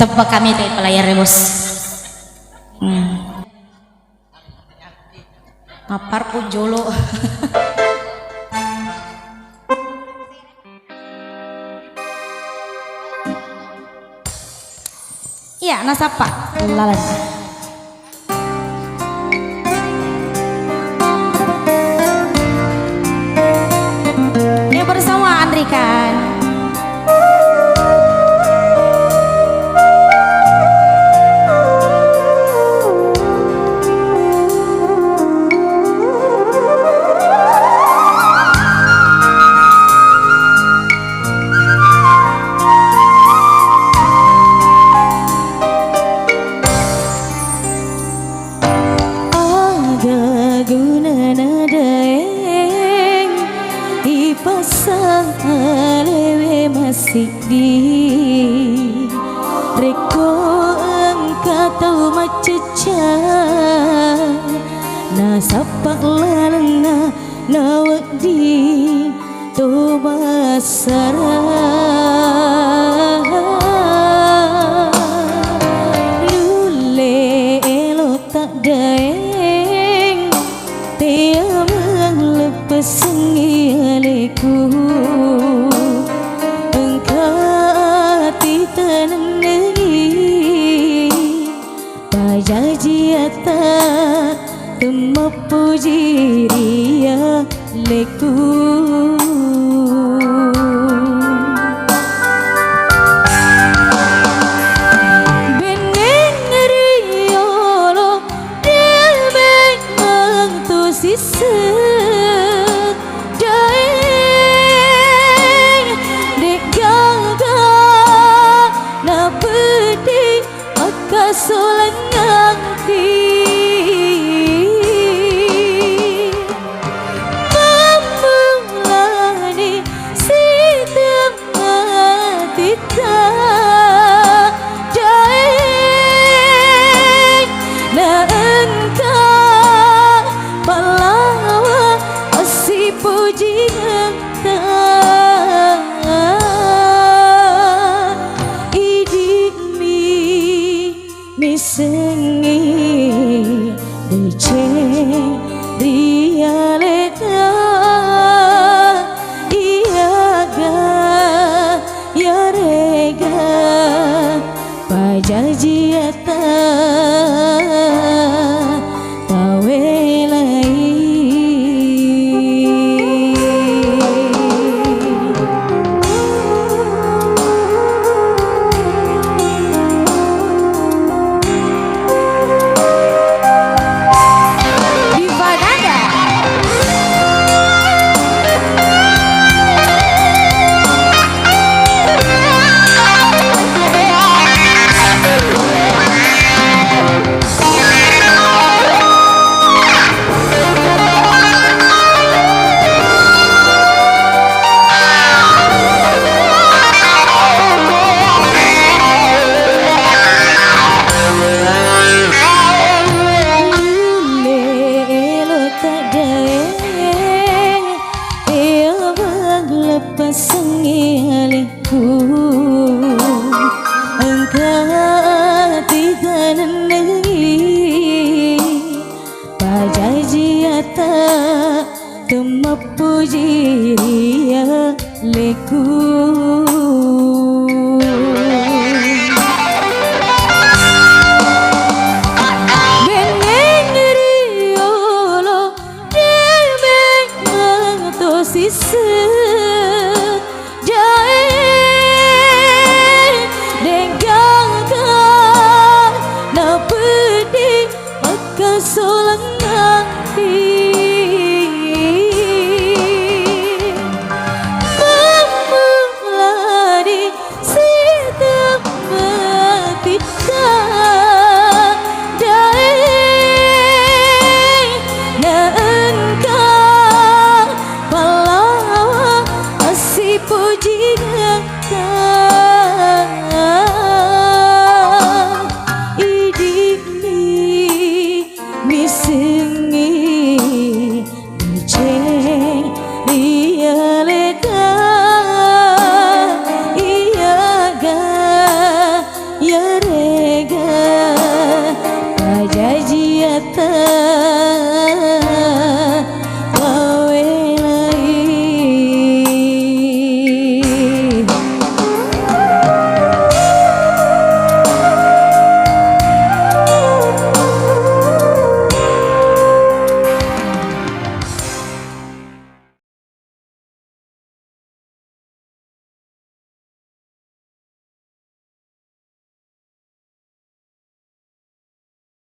Tebak kami dari pelayar ya bos. Ngapar pun jolo. Iya, nasapa lalan. Ya bersama Andri kan. Masih di reko engkau tahu maceca nasapak lalana nawak di toba sarah lule elo tak daeng tiang lepas sengialeku Jajiata temapuji ria leku beneng riolo dia memang tu sisa daeng dek gaga na pedih akasolan sengi dece rialeta iaga yarega pajajiata tawelai sengialeku engkau tidak nengi pajajiata temapuji ria leku beneng riolo dia memang tu sisa solang nanti